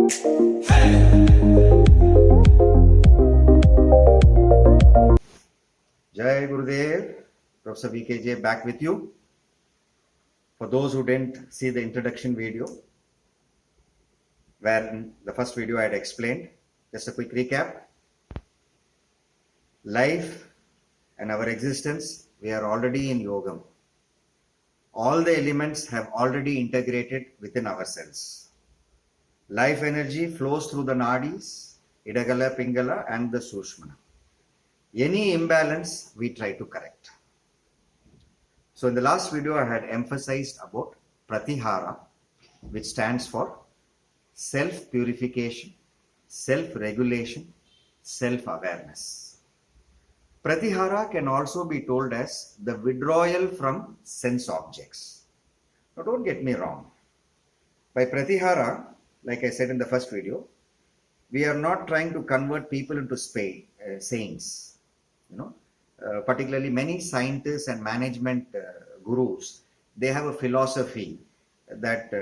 Jai Gurudev, Professor VKJ back with you. For those who didn't see the introduction video, where in the first video I had explained, just a quick recap. Life and our existence, we are already in yogam. All the elements have already integrated within ourselves. Life energy flows through the nadis, Idagala, Pingala and the Sushmana. Any imbalance we try to correct. So in the last video I had emphasized about Pratihara, which stands for self-purification, self-regulation, self-awareness. Pratihara can also be told as the withdrawal from sense objects. Now don't get me wrong. By Pratihara, like I said in the first video, we are not trying to convert people into saints. Particularly many scientists and management gurus, they have a philosophy that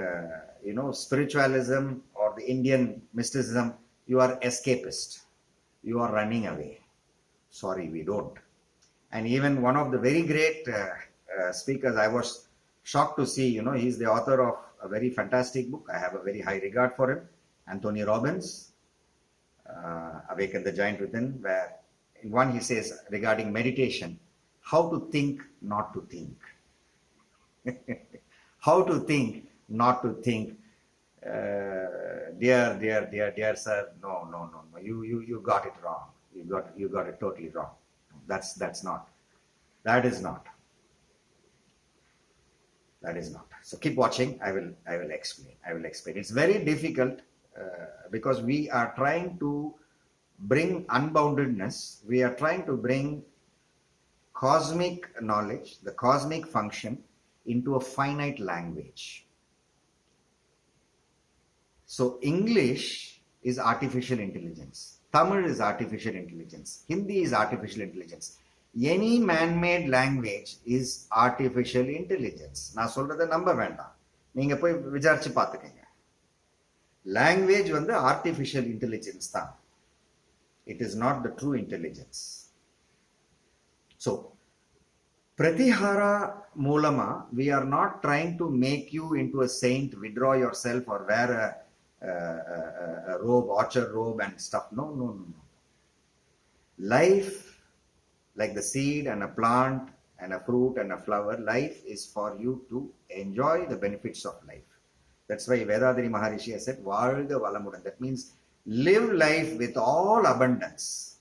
spiritualism or the Indian mysticism, you are escapist, you are running away. Sorry, we don't. And even one of the very great speakers, I was shocked to see, he's the author of a very fantastic book. I have a very high regard for him, Anthony Robbins, Awaken the Giant Within, where in one he says regarding meditation, how to think, not to think. How to think, not to think. Dear sir, no. You got it wrong. You got it totally wrong. That is not. That is not. So keep watching. I will explain. It's very difficult because we are trying to bring unboundedness, we are trying to bring cosmic knowledge, the cosmic function, into a finite language. So English is artificial intelligence, Tamil is artificial intelligence, Hindi is artificial intelligence. Any man-made language is artificial intelligence. நான் சொல்றதை நம்ப வேண்டாம், நீங்க போய் விசாரிச்சு பார்த்துக்கங்க. Language வந்து artificial intelligence தான். It is not the true intelligence. So, Pratihara Mulama, we are not trying to make you into a saint, withdraw yourself or wear a robe, orchard robe and stuff. No. Life, like the seed and a plant and a fruit and a flower, life is for you to enjoy the benefits of life. That's why Vedadari Maharishi has said, Valga Valamudan. That means live life with all abundance.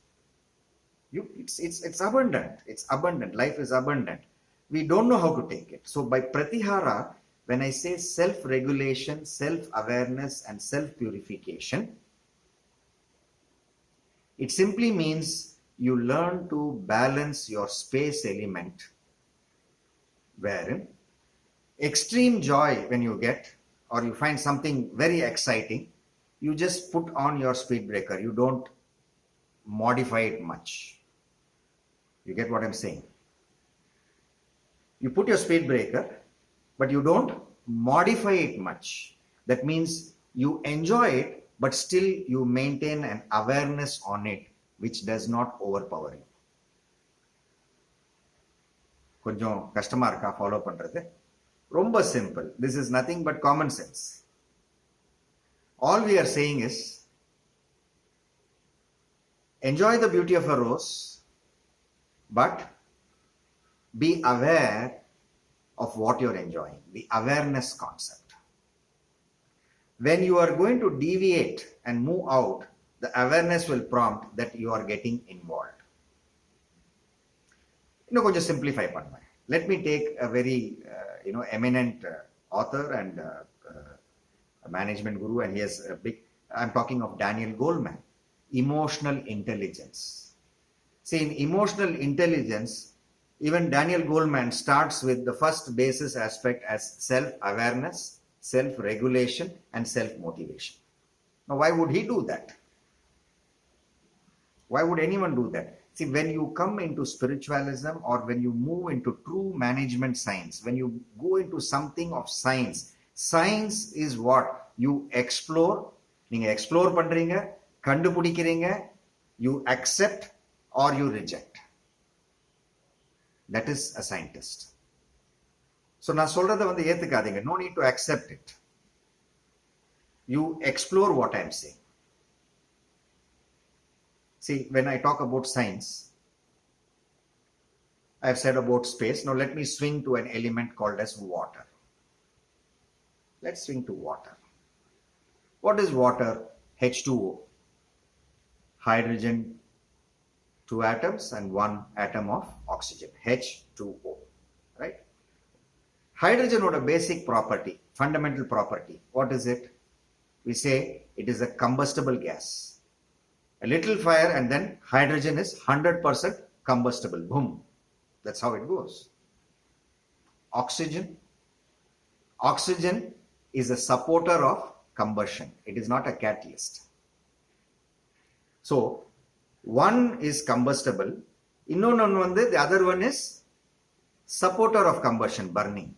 It's abundant. It's abundant. Life is abundant. We don't know how to take it. So by Pratihara, when I say self-regulation, self-awareness and self-purification, it simply means you learn to balance your space element, wherein extreme joy when you get or you find something very exciting, you just put on your speed breaker. You don't modify it much. You get what I'm saying? You put your speed breaker, but you don't modify it much. That means you enjoy it, but still you maintain an awareness on it, which does not overpower you. கொஞ்சம் கஷ்டமா இருக்கா follow பண்றது? ரொம்ப simple. This is nothing but common sense. All we are saying is, enjoy the beauty of a rose, but be aware of what you're enjoying, the awareness concept. When you are going to deviate and move out, the awareness will prompt that you are getting involved. Just simplify panna. Let me take a very eminent author and a management guru, and he has a big, I'm talking of Daniel Goleman, emotional intelligence. See, in emotional intelligence, even Daniel Goleman starts with the first basis aspect as self-awareness, self-regulation, and self-motivation. Now, why would he do that? Why would anyone do that? See, when you come into spiritualism or when you move into true management science, when you go into something of science, science is what? You explore, நீங்க explore பண்றீங்க, கண்டுபிடிக்கிறீங்க, you accept or you reject. That is a scientist. So நான் சொல்றதை வந்து ஏத்துக்காதீங்க. No need to accept it. You explore what I am saying. See, when I talk about science, I have said about space. Now let me swing to an element called as water. Let's swing to water. What is water? H2O. Hydrogen, 2 atoms and 1 atom of oxygen. H2O. Right? Hydrogen is a basic property, fundamental property. What is it? We say it is a combustible gas. A little fire and then hydrogen is 100% combustible. Boom. That's how it goes. Oxygen. Oxygen is a supporter of combustion. It is not a catalyst. So, one is combustible. The other one is supporter of combustion, burning.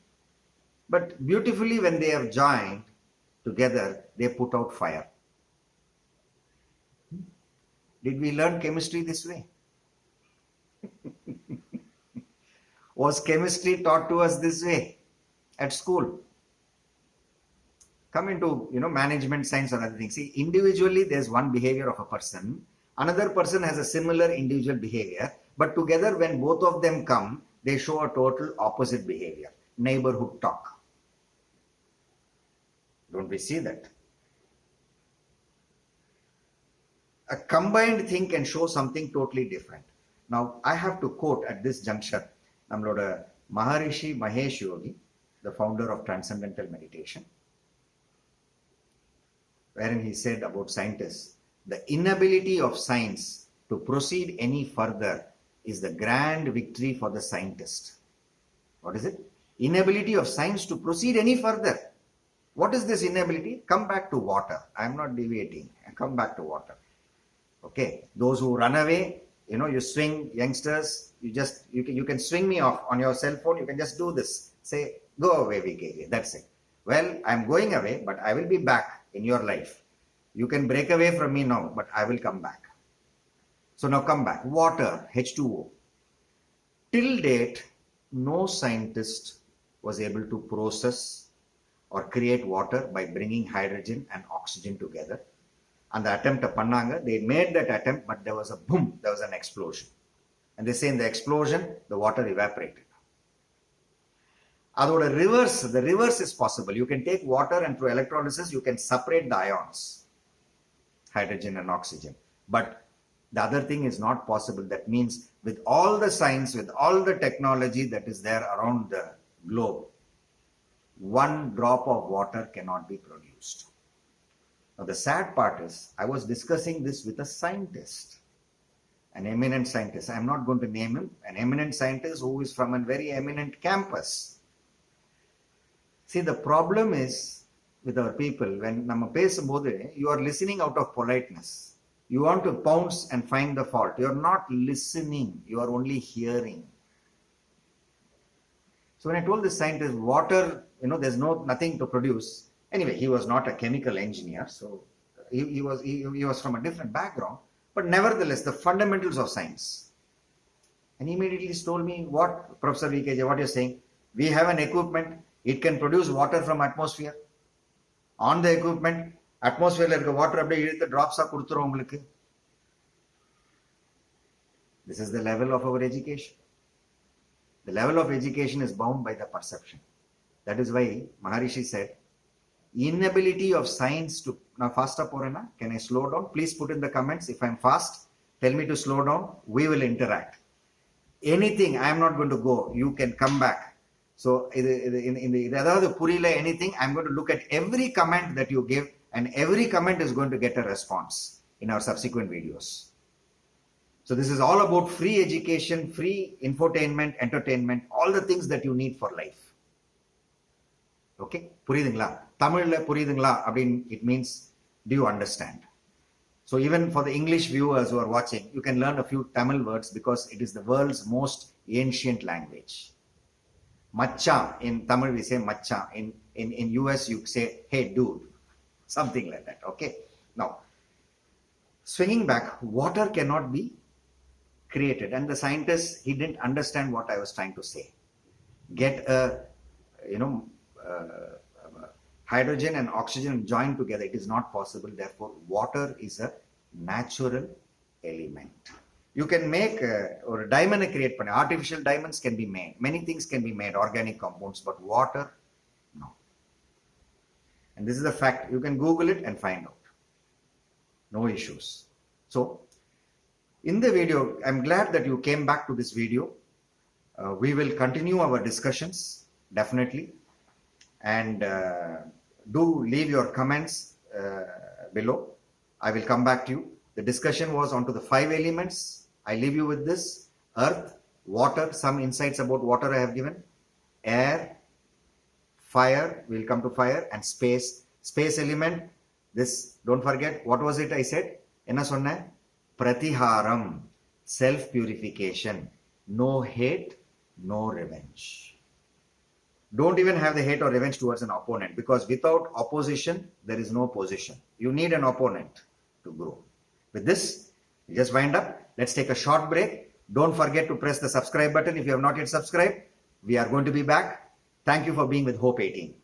But beautifully, when they have joined together, they put out fire. Did we learn chemistry this way? Was chemistry taught to us this way at school? Come into, management science or other things. See, individually there's one behavior of a person. Another person has a similar individual behavior. But together, when both of them come, they show a total opposite behavior. Neighborhood talk. Don't we see that? A combined thing can show something totally different. Now, I have to quote at this juncture, நம்மளோட Maharishi Mahesh Yogi, the founder of Transcendental Meditation, wherein he said about scientists, the inability of science to proceed any further is the grand victory for the scientist. What is it? Inability of science to proceed any further. What is this inability? Come back to water. I am not deviating. Come back to water. Okay, those who run away, you swing, youngsters, you can swing me off on your cell phone. You can just do this. Say, go away, VK. That's it. Well, I'm going away, but I will be back in your life. You can break away from me now, but I will come back. So now come back. Water, H2O. Till date, no scientist was able to process or create water by bringing hydrogen and oxygen together. And the attempt pannanga, they made that attempt, but there was a boom, there was an explosion. And they say in the explosion, the water evaporated. The reverse is possible. You can take water and through electrolysis, you can separate the ions, hydrogen and oxygen. But the other thing is not possible. That means with all the science, with all the technology that is there around the globe, one drop of water cannot be produced. Now, the sad part is, I was discussing this with a scientist, an eminent scientist. I'm not going to name him, an eminent scientist who is from a very eminent campus. See, the problem is with our people, when nama pesumbodu, you are listening out of politeness. You want to pounce and find the fault. You are not listening. You are only hearing. So when I told this scientist, water, there's nothing to produce. Anyway, he was not a chemical engineer, so he was from a different background. But nevertheless, the fundamentals of science. And he immediately told me, what, Professor VKJ, what you're saying? We have an equipment. It can produce water from atmosphere. On the equipment, atmosphere like water abde the drops are kuduthurom ungalku. This is the level of our education. The level of education is bound by the perception. That is why Maharishi said, inability of science to, now faster porena, can I slow down? Please put in the comments. If I'm fast, tell me to slow down. We will interact. Anything, I am not going to go. You can come back. So, in the Purila anything, I'm going to look at every comment that you give, and every comment is going to get a response in our subsequent videos. So, this is all about free education, free infotainment, entertainment, all the things that you need for life. Okay? புரியுதுங்களா? தமிழ்ல புரியுதுங்களா? It means, do you understand? So even for the English viewers who are watching, you can learn a few Tamil words because it is the world's most ancient language. Macha, in Tamil we say macha. In US you say, hey dude. Something like that. Okay? Now, swinging back, water cannot be created, and the scientist, he didn't understand what I was trying to say. Get a, you know, hydrogen and oxygen joined together, it is not possible. Therefore, water is a natural element. You can make or a diamond create, artificial diamonds can be made, many things can be made, organic compounds, but water, no. And this is the fact. You can Google it and find out. No issues. So, in the video, I'm glad that you came back to this video. We will continue our discussions, definitely. And do leave your comments below. I will come back to you. The discussion was onto the 5 elements. I leave you with this: earth, water, some insights about water I have given, air, fire, we'll come to fire, and space. Space element, this, don't forget, what was it I said? Enna sonna? Pratiharam, self-purification, no hate, no revenge. Don't even have the hate or revenge towards an opponent, because without opposition, there is no position. You need an opponent to grow. With this, we just wind up. Let's take a short break. Don't forget to press the subscribe button if you have not yet subscribed. We are going to be back. Thank you for being with Hope 18.